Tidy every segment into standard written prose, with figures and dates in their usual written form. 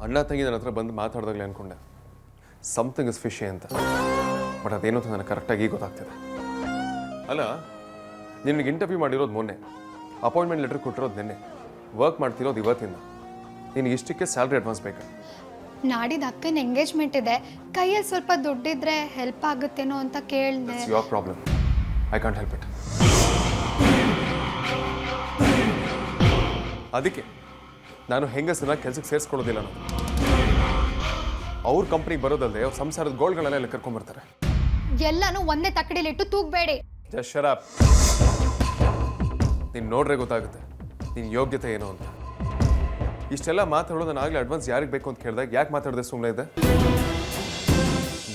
ಅಣ್ಣ ತಂಗಿ ನನ್ನ ಹತ್ರ ಬಂದು ಮಾತಾಡಿದಾಗಲೇ ಅಂದ್ಕೊಂಡೆ ಸಮಥಿಂಗ್ ಇಸ್ ಫಿಶಿ ಅಂತ. ಬಟ್ ಅದೇನು ಅಂತ ನನಗೆ ಕರೆಕ್ಟಾಗಿ ಗೊತ್ತಾಗ್ತಿದೆ. ಅಲ್ಲ, ನಿನಗೆ ಇಂಟರ್ವ್ಯೂ ಮಾಡಿರೋದು ಮೊನ್ನೆ, ಅಪಾಯಿಂಟ್ಮೆಂಟ್ ಲೆಟರ್ ಕೊಟ್ಟಿರೋದು ನಿನ್ನೆ, ವರ್ಕ್ ಮಾಡ್ತಿರೋದು ಇವತ್ತಿಂದ. ನಿನಗೆ ಇಷ್ಟಕ್ಕೆ ಸ್ಯಾಲ್ರಿ ಅಡ್ವಾನ್ಸ್ ಬೇಕಾ? ನಾಡಿದ್ದು ಅಕ್ಕನ ಎಂಗೇಜ್ಮೆಂಟ್ ಇದೆ, ಕೈಯಲ್ಲಿ ಸ್ವಲ್ಪ ದುಡ್ಡಿದ್ರೆ ಹೆಲ್ಪ್ ಆಗುತ್ತೇನೋ ಅಂತ ಕೇಳಿದೆ. It's your problem, I can't help it. ಅದಕ್ಕೆ ನಾನು ಹೆಂಗಸನ್ನ ಕೆಲಸಕ್ಕೆ ಸೇರಿಸ್ಕೊಳ್ಳೋದಿಲ್ಲ. ನಾನು ಅವ್ರ ಕಂಪ್ನಿಗೆ ಬರೋದಲ್ಲದೆ ಅವ್ರ ಸಂಸಾರದ ಗೋಲ್ಗಳೆಲ್ಲ ಕರ್ಕೊಂಡ್ಬರ್ತಾರೆ. ಎಲ್ಲಾನು ಒಂದೇ ತಕ್ಕಡಿಲಿಟ್ಟು ತೂಗಬೇಡಿ. Just shut up. ನೀನು ನೋಡ್ರೆ ಗೊತ್ತಾಗುತ್ತೆ ನಿನ್ನ ಯೋಗ್ಯತೆ ಏನು ಅಂತ. ಇಷ್ಟೆಲ್ಲ ಮಾತಾಡೋದು ನಾನು ಆಗಲೇ ಅಡ್ವಾನ್ಸ್ ಯಾರಿಗೆ ಬೇಕು ಅಂತ ಕೇಳಿದಾಗ ಯಾಕೆ ಮಾತಾಡಿದೆ ಸುಮ್ಮನೆ ಇದೆ?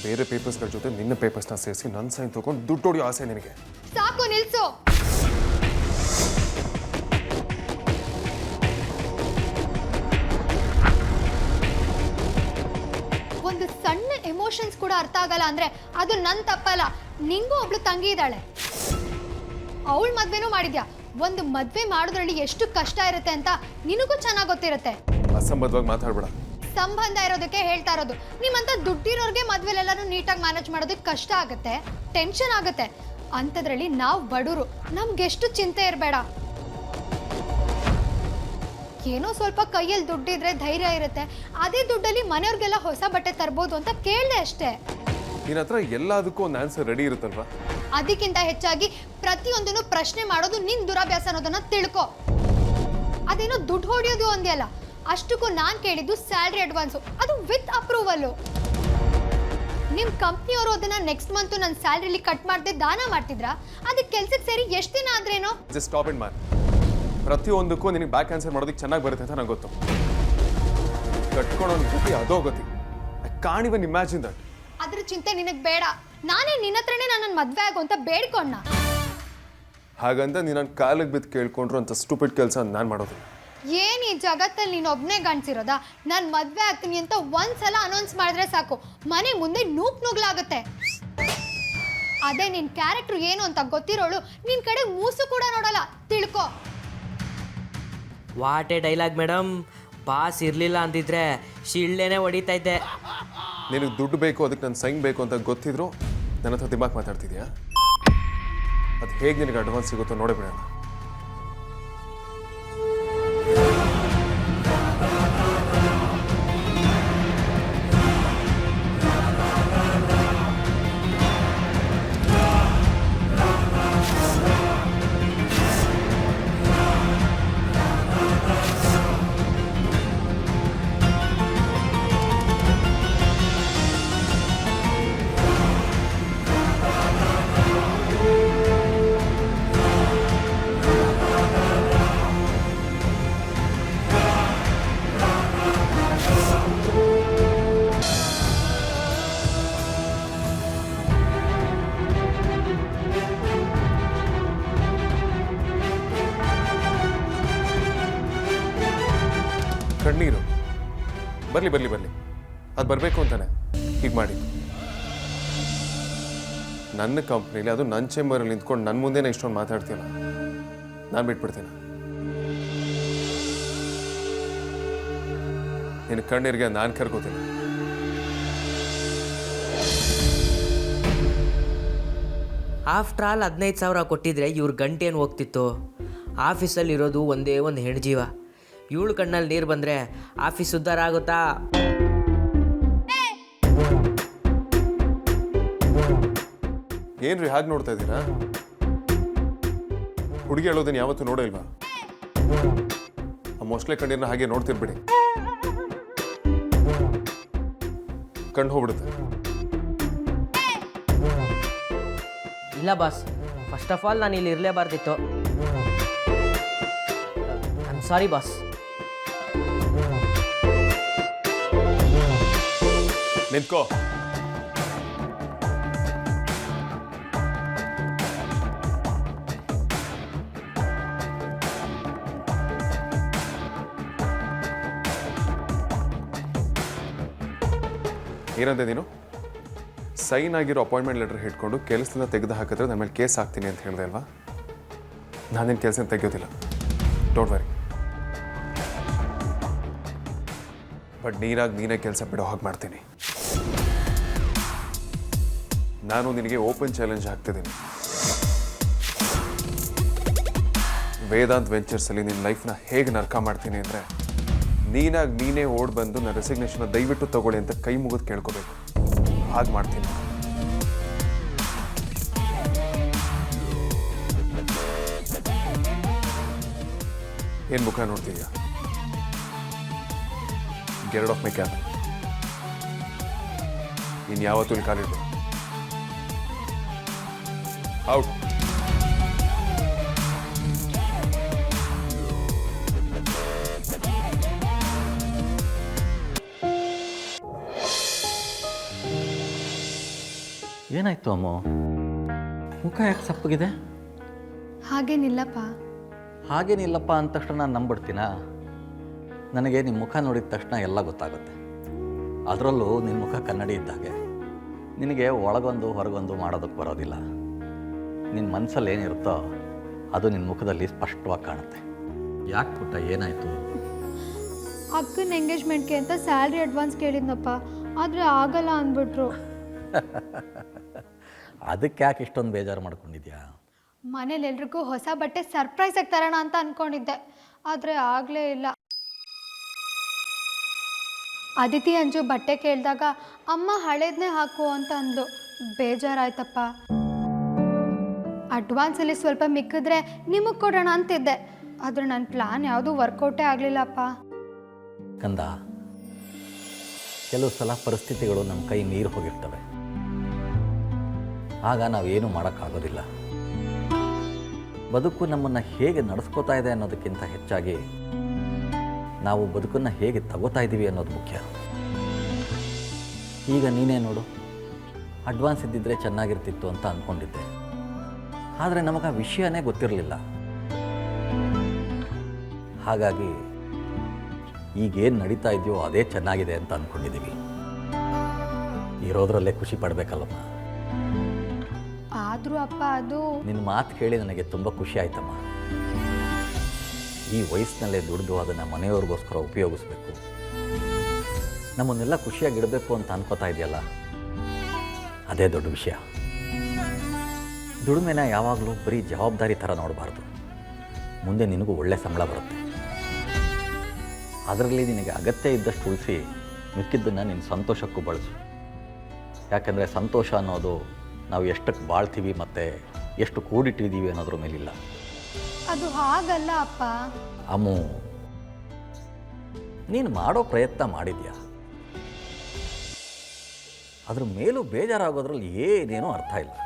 ಬೇರೆ ಪೇಪರ್ಸ್ಗಳ ಜೊತೆ ನಿನ್ನ ಪೇಪರ್ಸ್ನ ಸೇರಿಸಿ ನನ್ನ ಸೈನ್ ತೊಗೊಂಡು ದುಡ್ಡು ಹೊಡೆಯೋ ಆಸೆ ನಿನಗೆ. ಸಾಕು, ನಿಲ್ಸು. ಒಂದು ಸಣ್ಣ ಎಮೋಷನ್ಸ್ ಕೂಡ ಅರ್ಥ ಆಗಲ್ಲ ಅಂದ್ರೆ ಅದು ನನ್ನ ತಪ್ಪಲ್ಲ. ನಿಂಗೂ ಒಬ್ಳು ತಂಗಿ ಇದ್ದಾಳೆ, ಅವಳ ಮದ್ವೆನೂ ಮಾಡಿದ್ಯಾ. ಒಂದು ಮದ್ವೆ ಮಾಡೋದ್ರಲ್ಲಿ ಎಷ್ಟು ಕಷ್ಟ ಇರುತ್ತೆ ಅಂತ ನಿನಗೂ ಚೆನ್ನಾಗಿ ಗೊತ್ತಿರುತ್ತೆ. ಅಸಂಬದ್ಧವಾಗಿ ಮಾತಾಡ್ಬೇಡ. ಸಂಬಂಧ ಇರೋದಕ್ಕೆ ಹೇಳ್ತಾ ಇರೋದು. ನಿಮ್ಮಂತ ದುಡ್ಡಿರೋರ್ಗೆ ಮದ್ವೆಲೆಲ್ಲಾನು ನೀಟಾಗಿ ಮ್ಯಾನೇಜ್ ಮಾಡೋದಕ್ಕೆ ಕಷ್ಟ ಆಗುತ್ತೆ, ಟೆನ್ಷನ್ ಆಗುತ್ತೆ. ಅಂಥದ್ರಲ್ಲಿ ನಾವು ಬಡವರು, ನಮ್ಗೆಷ್ಟು ಚಿಂತೆ ಇರಬೇಡ. ಏನೋ ಸ್ವಲ್ಪ ಕೈಯಲ್ಲಿ ದುಡ್ಡಿದ್ರೆ ಧೈರ್ಯ ಇರುತ್ತೆ. ಅದೇ ದುಡ್ಡಲ್ಲಿ ಮನೆಯವ್ರಿಗೆಲ್ಲ ಹೊಸ ಬಟ್ಟೆ ತರ್ಬೋದು ಅಂತ ಕೇಳಿದೆ ಅಷ್ಟೇ. ನಿನ್ನ ಹತ್ರ ಎಲ್ಲದಕ್ಕೂ ಒಂದು ಆನ್ಸರ್ ರೆಡಿ ಇರುತ್ತಲ್ವಾ? ಅದಕ್ಕಿಂತ ಹೆಚ್ಚಾಗಿ ಪ್ರತಿಯೊಂದನ್ನು ಪ್ರಶ್ನೆ ಮಾಡೋದು ನಿನ್ ದುರಾಭ್ಯಾಸ ಅನ್ನೋದನ್ನ ತಿಳ್ಕೊ. ಅದೇನೋ ದುಡ್ಡು ಹೊಡೆಯೋದು ಅಂದ್ಯಲ್ಲ, ಅಷ್ಟಕ್ಕೂ ನಾನು ಕೇಳಿದ್ದು ಸ್ಯಾಲ್ರಿ ಅಡ್ವಾನ್ಸು, ಅದು ವಿತ್ ಅಪ್ರೂವಲ್ಲು. ನಿಮ್ಮ ಕಂಪ್ನಿಯವರು ಅದನ್ನ ನೆಕ್ಸ್ಟ್ ಮಂತ್ ನನ್ನ ಸ್ಯಾಲ್ರಿಲಿ ಕಟ್ ಮಾಡದೆ ದಾನ ಮಾಡ್ತಿದ್ರಾ? ಅದಕ್ಕೆ ಕೆಲ್ಸಕ್ಕೆ ಸೇರಿ ಎಷ್ಟು ದಿನ ಆದ್ರೇನೋ? Just stop it man. ಪ್ರತಿಯೊಂದಕ್ಕೂ ನಿನಗೆ ಬ್ಯಾಕ್ ಆನ್ಸರ್ ಮಾಡೋದಕ್ಕೆ ಚೆನ್ನಾಗಿ ಬರುತ್ತೆ ಅಂತ ನಂಗೆ ಗೊತ್ತು. ಕಟ್ಕೊಳೋ ಗತಿ ಅದೋ ಗತಿ. I can't even imagine that. ಅದ್ರ ಚಿಂತೆ ನಿನಗೆ ಬೇಡ. ನಾನೇ ನಿನ್ನ ಹತ್ರನೇ ನನ್ನ ಮದ್ವೆ ಆಗು ಅಂತ ಬೇಡ್ಕೊಂಡ. ಹಾಗಂತ ನೀನು ನನ್ನ ಕಾಲಿಗೆ ಬಿದ್ದು ಕೇಳ್ಕೊಂಡ್ರು ಅಂತ ಸ್ಟೂಪಿಡ್ ಕೆಲಸ ನಾನು ಮಾಡೋದು. ಏನು ಈ ಜಗತ್ತಲ್ಲಿ ನೀನು ಒಬ್ಬನೇ ಗಂಡ್ಸಿರೋದಾ? ನಾನು ಮದ್ವೆ ಆಗ್ತೀನಿ ಅಂತ ಒಂದ್ಸಲ ಅನೌನ್ಸ್ ಮಾಡಿದ್ರೆ ಸಾಕು, ಮನೆ ಮುಂದೆ ನುಗ್ಲಾಗುತ್ತೆ. ಅದೇ ನಿನ್ನ ಕ್ಯಾರೆಕ್ಟರ್ ಏನು ಅಂತ ಗೊತ್ತಿರೋಳು ನಿನ್ನ ಕಡೆ ಮೂಸು ಕೂಡ ನೋಡಲ್ಲ, ತಿಳ್ಕೊ. ವಾಟೆ ಡೈಲಾಗ್ ಮೇಡಮ್. ಪಾಸ್ ಇರಲಿಲ್ಲ ಅಂದಿದ್ರೆ ಶಿಳ್ಳೆನೇ ಹೊಡಿತಾ ಇದ್ದೆ. ನಿನಗೆ ದುಡ್ಡು ಬೇಕು, ಅದಕ್ಕೆ ನನ್ನ ಸೈನ್ ಬೇಕು ಅಂತ ಗೊತ್ತಿದ್ರು ನನ್ನ ಹತ್ರ ದಿಮಾಕ್ ಮಾತಾಡ್ತಿದ್ಯಾ? ಅದು ಹೇಗೆ ನಿನಗೆ ಅಡ್ವಾನ್ಸ್ ಸಿಗುತ್ತೋ ನೋಡಿ ಬಿಡೋಣ. ಕಣ್ಣೀರು ಬರಲಿ ಬರಲಿ ಬರಲಿ, ಅದು ಬರಬೇಕು ಅಂತಾನೆ ಹೀಗೆ ಮಾಡಿ. ನನ್ನ ಕಂಪ್ನಿಲಿ, ಅದು ನನ್ನ ಚೇಂಬರಲ್ಲಿ ನಿಂತ್ಕೊಂಡು ನನ್ನ ಮುಂದೆನೇ ಇಷ್ಟೊಂದು ಮಾತಾಡ್ತೀಯಲ್ಲ, ನಾನು ಬಿಟ್ಬಿಡ್ತೀನಿ. ನಿನ್ನ ಕಣ್ಣೀರಿಗೆ ನಾನು ಕರ್ಕೋತೀನಿ. ಆಫ್ಟರ್ ಆಲ್ 15,000 ಕೊಟ್ಟಿದ್ರೆ ಇವ್ರ ಗಂಟೇನು ಹೋಗ್ತಿತ್ತು? ಆಫೀಸಲ್ಲಿ ಇರೋದು ಒಂದೇ ಒಂದು ಹೆಣ್ಜೀವ. ಇವಳು ಕಣ್ಣಲ್ಲಿ ನೀರು ಬಂದರೆ ಆಫೀಸ್ ಉದ್ಧಾರ ಆಗುತ್ತಾ? ಏನ್ರಿ ಹಾಗೆ ನೋಡ್ತಾ ಇದ್ದೀರಾ? ಹುಡುಗಿ ಹೇಳೋದನ್ನ ಯಾವತ್ತೂ ನೋಡೇ ಇಲ್ವಾ? ಆ ಮೊಸಳೆ ಕಣ್ಣೀರನ್ನ ಹಾಗೆ ನೋಡ್ತಿರ್ಬಿಡಿ, ಕಣ್ಣು ಹೋಗ್ಬಿಡುತ್ತೆ. ಇಲ್ಲ ಬಾಸ್, ಫಸ್ಟ್ ಆಫ್ ಆಲ್ ನಾನು ಇಲ್ಲಿ ಇರಲೇಬಾರ್ದಿತ್ತು. I am sorry boss. ನಿಂತ್ಕೋ. ಏನಂತೆ ನೀನು? ಸೈನ್ ಆಗಿರೋ ಅಪಾಯಿಂಟ್ಮೆಂಟ್ ಲೆಟರ್ ಹಿಡ್ಕೊಂಡು ಕೆಲಸದಿಂದ ತೆಗೆದು ಹಾಕಿದ್ರೆ ನನ್ನ ಮೇಲೆ ಕೇಸ್ ಹಾಕ್ತೀನಿ ಅಂತ ಹೇಳಿದೆ ಅಲ್ವಾ? ನಾನೇನು ಕೆಲಸ ತೆಗೆಯೋದಿಲ್ಲ, ಡೋಂಟ್ ವರಿ. ಬಟ್ ನೀನೇ ಕೆಲಸ ಬಿಡೋ ಹಾಗೆ ಮಾಡ್ತೀನಿ. ನಾನು ನಿನಗೆ ಓಪನ್ ಚಾಲೆಂಜ್ ಹಾಕ್ತಿದ್ದೀನಿ. ವೇದಾಂತ್ ವೆಂಚರ್ಸಲ್ಲಿ ನಿನ್ನ ಲೈಫ್ನ ಹೇಗೆ ನರ್ಕ ಮಾಡ್ತೀನಿ ಅಂದರೆ ನೀನೇ ಓಡ್ ಬಂದು ನನ್ನ ರೆಸಿಗ್ನೇಷನ್ನ ದಯವಿಟ್ಟು ತಗೊಳ್ಳಿ ಅಂತ ಕೈ ಮುಗಿದು ಕೇಳ್ಕೋಬೇಕು. ಹಾಗೆ ಮಾಡ್ತೀನಿ. ಏನು ಮುಖ ನೋಡ್ತೀಯ? Get off my cab. ಇನ್ನು ಯಾವತ್ತೂ ಇಲ್ಲಿ ಕಾಲಿಡ್ಬೇಡ. ಔಟ್. ಏನಾಯ್ತು ಅಮ್ಮ? ಮುಖ ಯಾಕೆ ಸಪ್ಪಗಿದೆ? ಹಾಗೇನಿಲ್ಲಪ್ಪ. ಹಾಗೇನಿಲ್ಲಪ್ಪ ಅಂದ ತಕ್ಷಣ ನಾನು ನಂಬಿಡ್ತೀನಾ? ನನಗೆ ನಿಮ್ಮ ಮುಖ ನೋಡಿದ ತಕ್ಷಣ ಎಲ್ಲ ಗೊತ್ತಾಗುತ್ತೆ. ಅದರಲ್ಲೂ ನಿನ್ನ ಮುಖ ಕನ್ನಡಿ ಇದ್ದಾಗೆ. ನಿನಗೆ ಒಳಗೊಂದು ಹೊರಗೊಂದು ಮಾಡೋದಕ್ಕೆ ಬರೋದಿಲ್ಲ. ನಿನ್ನ ಮನಸ್ಸಲ್ಲಿ ಏನಿರುತ್ತೋ ಅದು ನಿನ್ನ ಮುಖದಲ್ಲಿ ಸ್ಪಷ್ಟವಾಗಿ ಕಾಣುತ್ತೆ. ಯಾಕೆ ಪುಟ್ಟ, ಏನಾಯಿತು? ಅಕ್ಕನ ಎಂಗೇಜ್ಮೆಂಟ್ಗೆ ಅಂತ ಸ್ಯಾಲ್ರಿ ಅಡ್ವಾನ್ಸ್ ಕೇಳಿದ್ನಪ್ಪ, ಆದರೆ ಆಗಲ್ಲ ಅಂದ್ಬಿಟ್ರು. ಅದಕ್ಕೆ ಯಾಕೆ ಇಷ್ಟೊಂದು ಬೇಜಾರು ಮಾಡ್ಕೊಂಡಿದ್ಯಾ? ಮನೇಲಿ ಎಲ್ರಿಗೂ ಹೊಸ ಬಟ್ಟೆ ಸರ್ಪ್ರೈಸ್ ಆಗಿ ತರೋಣ ಅಂತ ಅಂದ್ಕೊಂಡಿದ್ದೆ, ಆದರೆ ಆಗಲೇ ಇಲ್ಲ. ಅದಿತಿ ಅಂಜು ಬಟ್ಟೆ ಕೇಳಿದಾಗ ಅಮ್ಮ ಹಳೇದನ್ನೇ ಹಾಕು ಅಂತ ಅಂದ್ಲು. ಬೇಜಾರಾಯ್ತಪ್ಪ. ಅಡ್ವಾನ್ಸಲ್ಲಿ ಸ್ವಲ್ಪ ಮಿಕ್ಕಿದ್ರೆ ನಿಮಗೆ ಕೊಡೋಣ ಅಂತಿದ್ದೆ, ಆದರೆ ನನ್ನ ಪ್ಲ್ಯಾನ್ ಯಾವುದೂ ವರ್ಕೌಟೇ ಆಗಲಿಲ್ಲಪ್ಪ. ಕಂದ, ಕೆಲವು ಸಲ ಪರಿಸ್ಥಿತಿಗಳು ನಮ್ಮ ಕೈ ಮೀರಿ ಹೋಗಿರ್ತವೆ. ಆಗ ನಾವೇನು ಮಾಡೋಕ್ಕಾಗೋದಿಲ್ಲ. ಬದುಕು ನಮ್ಮನ್ನು ಹೇಗೆ ನಡೆಸ್ಕೋತಾ ಇದೆ ಅನ್ನೋದಕ್ಕಿಂತ ಹೆಚ್ಚಾಗಿ ನಾವು ಬದುಕನ್ನು ಹೇಗೆ ತಗೋತಾ ಇದ್ದೀವಿ ಅನ್ನೋದು ಮುಖ್ಯ. ಈಗ ನೀನೇ ನೋಡು, ಅಡ್ವಾನ್ಸ್ ಇದ್ದಿದ್ದರೆ ಚೆನ್ನಾಗಿರ್ತಿತ್ತು ಅಂತ ಅಂದ್ಕೊಂಡಿದ್ದೆ. ಆದರೆ ನಮಗೆ ಆ ವಿಷಯನೇ ಗೊತ್ತಿರಲಿಲ್ಲ. ಹಾಗಾಗಿ ಈಗೇನು ನಡೀತಾ ಇದೆಯೋ ಅದೇ ಚೆನ್ನಾಗಿದೆ ಅಂತ ಅಂದ್ಕೊಂಡಿದ್ದೀವಿ. ಇರೋದ್ರಲ್ಲೇ ಖುಷಿ ಪಡಬೇಕಲ್ಲಮ್ಮ. ಆದರೂ ಅಪ್ಪ, ಅದು ನಿನ್ನ ಮಾತು ಕೇಳಿ ನನಗೆ ತುಂಬ ಖುಷಿ ಆಯ್ತಮ್ಮ. ಈ ವಯಸ್ಸಿನಲ್ಲೇ ದುಡಿದು ಅದನ್ನು ಮನೆಯವ್ರಿಗೋಸ್ಕರ ಉಪಯೋಗಿಸ್ಬೇಕು, ನಮ್ಮನ್ನೆಲ್ಲ ಖುಷಿಯಾಗಿಡಬೇಕು ಅಂತ ಅನ್ಕೋತಾ ಇದೆಯಲ್ಲ, ಅದೇ ದೊಡ್ಡ ವಿಷಯ. ದುಡಿಮೆನ ಯಾವಾಗಲೂ ಬರೀ ಜವಾಬ್ದಾರಿ ಥರ ನೋಡಬಾರ್ದು. ಮುಂದೆ ನಿನಗೂ ಒಳ್ಳೆ ಸಂಬಳ ಬರುತ್ತೆ. ಅದರಲ್ಲಿ ನಿನಗೆ ಅಗತ್ಯ ಇದ್ದಷ್ಟು ಉಳಿಸಿ ಮಿಕ್ಕಿದ್ದನ್ನು ನಿನ್ನ ಸಂತೋಷಕ್ಕೂ ಬಳಸು. ಯಾಕಂದರೆ ಸಂತೋಷ ಅನ್ನೋದು ನಾವು ಎಷ್ಟಕ್ಕೆ ಬಾಳ್ತೀವಿ ಮತ್ತು ಎಷ್ಟು ಕೂಡಿಟ್ಟಿದ್ದೀವಿ ಅನ್ನೋದ್ರ ಮೇಲಿಲ್ಲ. ಅದು ಹಾಗಲ್ಲ ಅಪ್ಪ. ಅಮ್ಮು, ನೀನು ಮಾಡೋ ಪ್ರಯತ್ನ ಮಾಡಿದ್ಯಾ, ಅದ್ರ ಮೇಲೂ ಬೇಜಾರಾಗೋದ್ರಲ್ಲಿ ಏನೇನೂ ಅರ್ಥ ಇಲ್ಲ.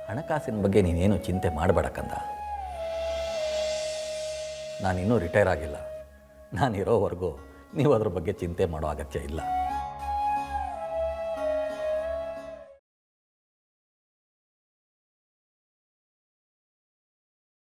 ಹಣಕಾಸಿನ ಬಗ್ಗೆ ನೀನೇನು ಚಿಂತೆ ಮಾಡಬೇಡ ಕಂದ. ನಾನಿನ್ನೂ ರಿಟೈರ್ ಆಗಿಲ್ಲ. ನಾನಿರೋವರೆಗೂ ನೀವು ಅದ್ರ ಬಗ್ಗೆ ಚಿಂತೆ ಮಾಡೋ ಅಗತ್ಯ ಇಲ್ಲ.